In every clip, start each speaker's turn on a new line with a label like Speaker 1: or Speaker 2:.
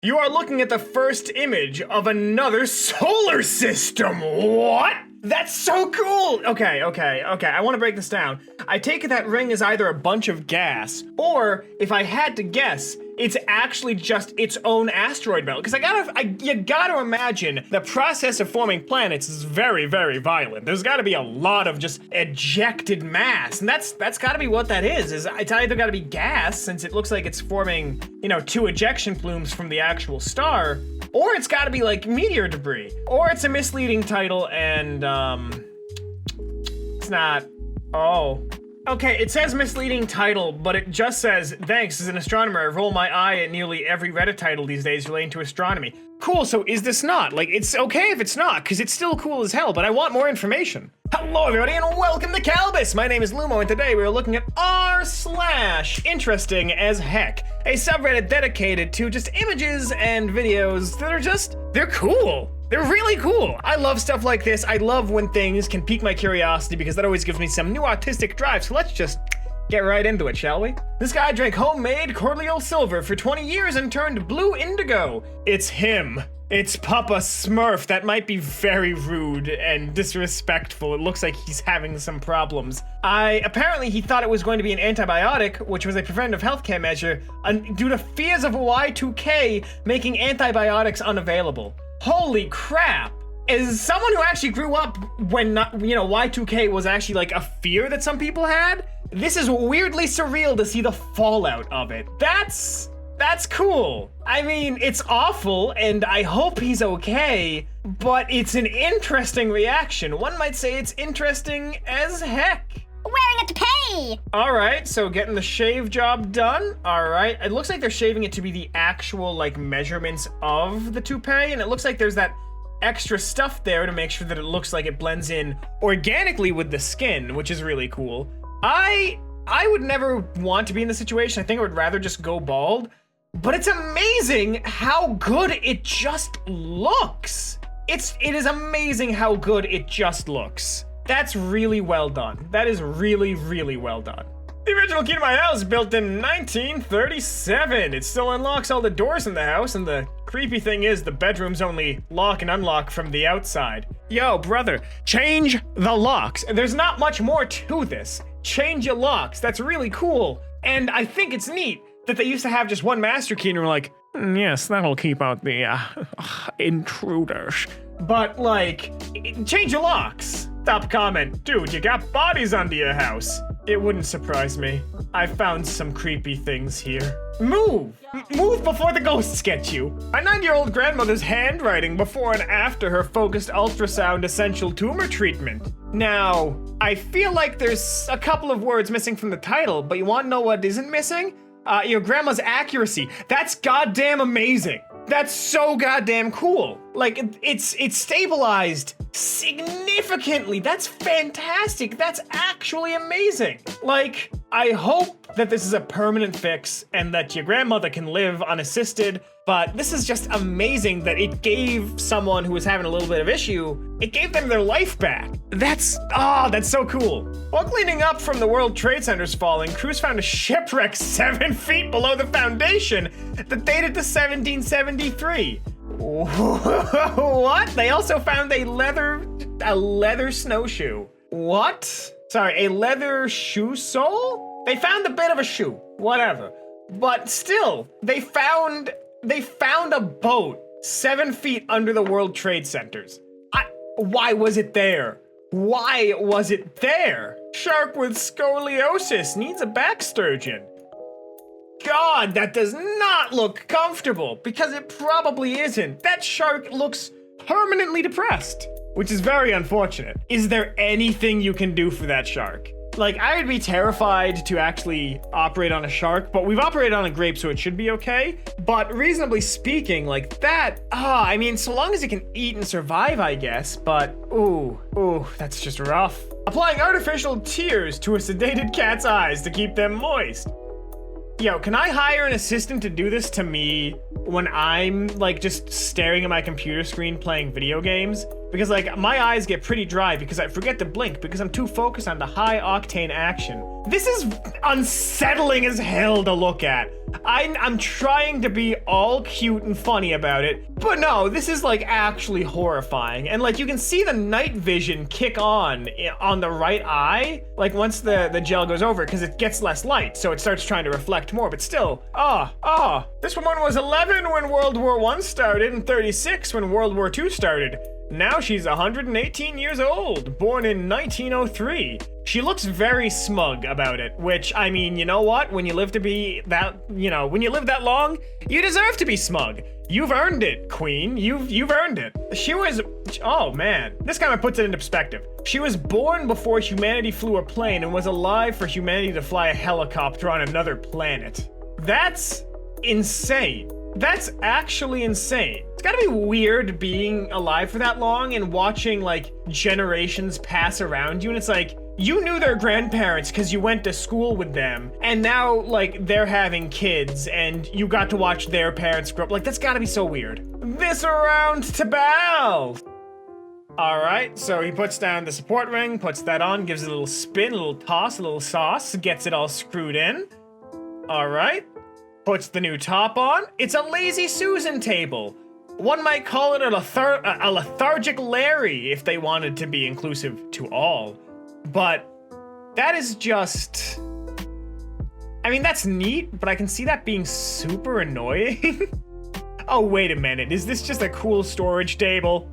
Speaker 1: You are looking at the first image of another solar system. What? That's so cool! Okay. I want to break this down. I take it that ring is either a bunch of gas, or if I had to guess, it's actually just its own asteroid belt. Because you gotta imagine the process of forming planets is very, very violent. There's gotta be a lot of just ejected mass, and that's gotta be what that is it's either gotta be gas, since it looks like it's forming, two ejection plumes from the actual star, or it's gotta be like meteor debris, or it's a misleading title and, it's not. Oh. Okay, it says misleading title, but it just says, thanks, as an astronomer, I roll my eye at nearly every Reddit title these days relating to astronomy. Cool, so is this not? Like, it's okay if it's not, because it's still cool as hell, but I want more information. Hello everybody, and welcome to Kalbus! My name is Lumo, and today we're looking at r/InterestingAsH, a subreddit dedicated to just images and videos that are they're cool. They're really cool. I love stuff like this. I love when things can pique my curiosity because that always gives me some new artistic drive. So let's just get right into it, shall we? This guy drank homemade cordial silver for 20 years and turned blue indigo. It's him. It's Papa Smurf. That might be very rude and disrespectful. It looks like he's having some problems. Apparently he thought it was going to be an antibiotic, which was a preventative healthcare measure, due to fears of Y2K making antibiotics unavailable. Holy crap! As someone who actually grew up when Y2K was actually like a fear that some people had, this is weirdly surreal to see the fallout of it. That's cool. I mean, it's awful, and I hope he's okay, but it's an interesting reaction. One might say it's interesting as heck.
Speaker 2: Wearing a toupee!
Speaker 1: Alright, so getting the shave job done. Alright, it looks like they're shaving it to be the actual, measurements of the toupee, and it looks like there's that extra stuff there to make sure that it looks like it blends in organically with the skin, which is really cool. I would never want to be in this situation. I think I would rather just go bald, but it's amazing how good it just looks. It is amazing how good it just looks. That's really well done. That is really, really well done. The original key to my house, built in 1937. It still unlocks all the doors in the house, and the creepy thing is the bedrooms only lock and unlock from the outside. Yo, brother, change the locks. There's not much more to this. Change your locks. That's really cool. And I think it's neat that they used to have just one master key, and we're like, yes, that'll keep out the intruders. But change your locks. Top comment, dude, you got bodies under your house. It wouldn't surprise me. I found some creepy things here. Move before the ghosts get you. My 9-year-old grandmother's handwriting before and after her focused ultrasound essential tumor treatment. Now, I feel like there's a couple of words missing from the title, but you want to know what isn't missing? Your grandma's accuracy. That's goddamn amazing. That's so goddamn cool. It's stabilized significantly. That's fantastic. That's actually amazing. I hope that this is a permanent fix and that your grandmother can live unassisted, but this is just amazing that it gave someone who was having a little bit of issue, it gave them their life back. That's so cool. While cleaning up from the World Trade Center's falling, crews found a shipwreck 7 feet below the foundation that dated to 1773. What? They also found a leather snowshoe. What? Sorry, a leather shoe sole? They found a bit of a shoe, whatever. But still, they found a boat 7 feet under the World Trade Centers. Why was it there? Why was it there? Shark with scoliosis needs a back sturgeon. God, that does not look comfortable, because it probably isn't. That shark looks permanently depressed, which is very unfortunate. Is there anything you can do for that shark? I would be terrified to actually operate on a shark, but we've operated on a grape, so it should be okay. But reasonably speaking, I mean, so long as it can eat and survive, I guess, but ooh, that's just rough. Applying artificial tears to a sedated cat's eyes to keep them moist. Yo, can I hire an assistant to do this to me when I'm, just staring at my computer screen playing video games? Because, my eyes get pretty dry because I forget to blink because I'm too focused on the high-octane action. This is unsettling as hell to look at. I'm trying to be all cute and funny about it, but no, this is like actually horrifying. And like you can see the night vision kick on the right eye, like once the gel goes over, because it gets less light, so it starts trying to reflect more, but still, this woman was 11 when World War I started and 36 when World War II started. Now she's 118 years old, born in 1903. She looks very smug about it, which, I mean, you know what? When you live to be that, when you live that long, you deserve to be smug. You've earned it, Queen. You've earned it. She was, oh man, this kind of puts it into perspective. She was born before humanity flew a plane and was alive for humanity to fly a helicopter on another planet. That's insane. That's actually insane. It's gotta be weird being alive for that long and watching like generations pass around you, and it's like, you knew their grandparents because you went to school with them, and now like they're having kids and you got to watch their parents grow up. Like, that's gotta be so weird. This round to Bal. All right, so he puts down the support ring, puts that on, gives it a little spin, a little toss, a little sauce, gets it all screwed in. All right. Puts the new top on. It's a Lazy Susan table. One might call it a lethargic Larry if they wanted to be inclusive to all. But that is just... I mean, that's neat, but I can see that being super annoying. Oh, wait a minute. Is this just a cool storage table?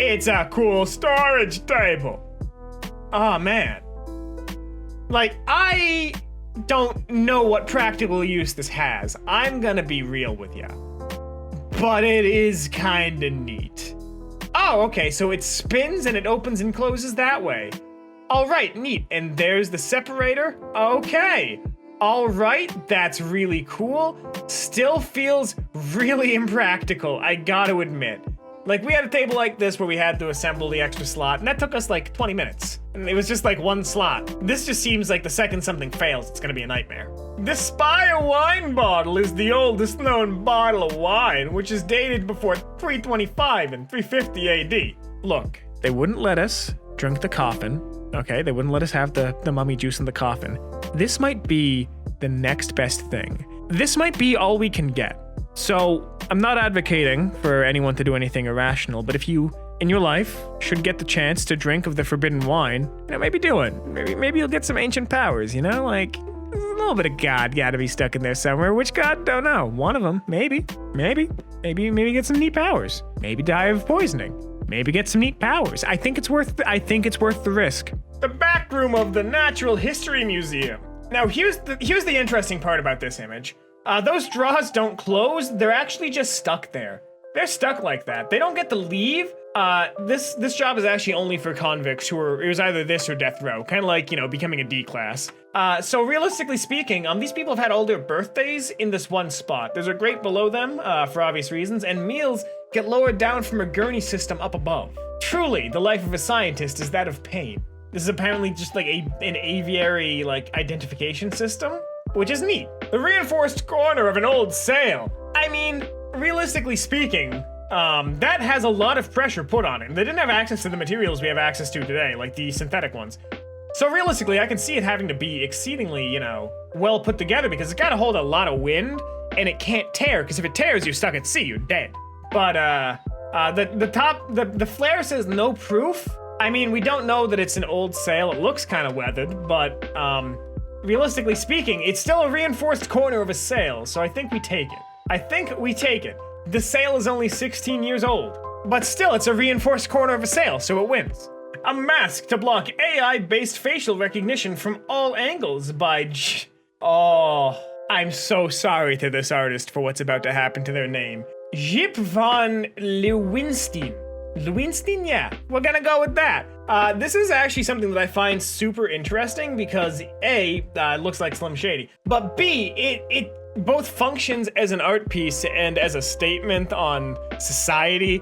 Speaker 1: It's a cool storage table. Oh, man. Like, I don't know what practical use this has. I'm gonna be real with ya. But it is kinda neat. Oh, okay, so it spins and it opens and closes that way. All right, neat. And there's the separator. Okay. All right, that's really cool. Still feels really impractical, I gotta admit. Like, we had a table like this where we had to assemble the extra slot, and that took us like 20 minutes. And it was just like one slot. This just seems like the second something fails, it's gonna be a nightmare. The Spire wine bottle is the oldest known bottle of wine, which is dated before 325 and 350 AD. Look, they wouldn't let us drink the coffin, okay? They wouldn't let us have the mummy juice in the coffin. This might be the next best thing. This might be all we can get. So, I'm not advocating for anyone to do anything irrational, but if you, in your life, should get the chance to drink of the forbidden wine, maybe do it. Maybe you'll get some ancient powers, Like, a little bit of God gotta be stuck in there somewhere. Which God? Don't know. One of them, maybe. Maybe get some neat powers. Maybe die of poisoning. Maybe get some neat powers. I think it's worth the risk. The back room of the Natural History Museum. Now, here's the interesting part about this image. Those drawers don't close, they're actually just stuck there. They're stuck like that. They don't get to leave. This job is actually only for convicts who are, it was either this or death row, kind of like, becoming a D class. So realistically speaking, these people have had all their birthdays in this one spot. There's a grate below them, for obvious reasons, and meals get lowered down from a gurney system up above. Truly, the life of a scientist is that of pain. This is apparently just like an aviary, identification system, which is neat. The reinforced corner of an old sail. I mean, realistically speaking, that has a lot of pressure put on it. They didn't have access to the materials we have access to today, like the synthetic ones. So realistically, I can see it having to be exceedingly, well put together because it's gotta hold a lot of wind and it can't tear, because if it tears, you're stuck at sea, you're dead. But, the flare says no proof. I mean, we don't know that it's an old sail. It looks kind of weathered, but, realistically speaking, it's still a reinforced corner of a sail, so I think we take it. The sail is only 16 years old, but still, it's a reinforced corner of a sail, so it wins. A mask to block AI-based facial recognition from all angles by Oh, I'm so sorry to this artist for what's about to happen to their name. Jip van Leeuwenstein. Leeuwenstein? Yeah, we're gonna go with that. This is actually something that I find super interesting because A, it looks like Slim Shady, but B, it both functions as an art piece and as a statement on society.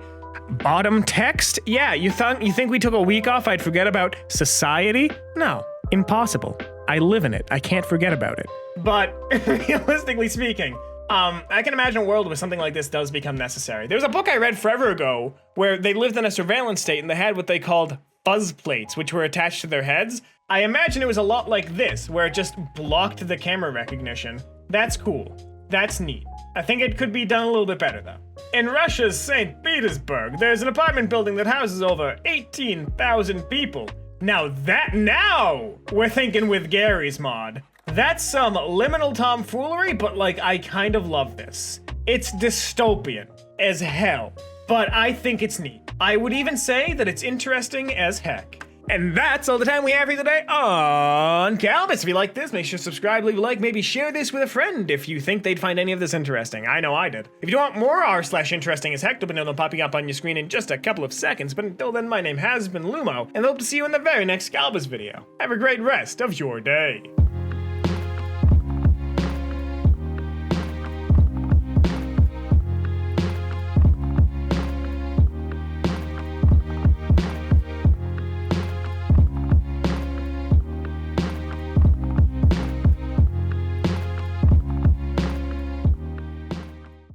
Speaker 1: Bottom text? Yeah, you think we took a week off, I'd forget about society? No, impossible. I live in it. I can't forget about it. But realistically speaking, I can imagine a world where something like this does become necessary. There was a book I read forever ago where they lived in a surveillance state and they had what they called fuzz plates, which were attached to their heads. I imagine it was a lot like this, where it just blocked the camera recognition. That's cool. That's neat. I think it could be done a little bit better, though. In Russia's St. Petersburg, there's an apartment building that houses over 18,000 people. Now we're thinking with Gary's mod. That's some liminal tomfoolery, but like, I kind of love this. It's dystopian as hell, but I think it's neat. I would even say that it's interesting as heck. And that's all the time we have here today on Kalbus. If you like this, make sure to subscribe, leave a like, maybe share this with a friend if you think they'd find any of this interesting. I know I did. If you want more r/interestingasheck, you'll know them popping up on your screen in just a couple of seconds. But until then, my name has been Lumo, and I hope to see you in the very next Kalbus video. Have a great rest of your day.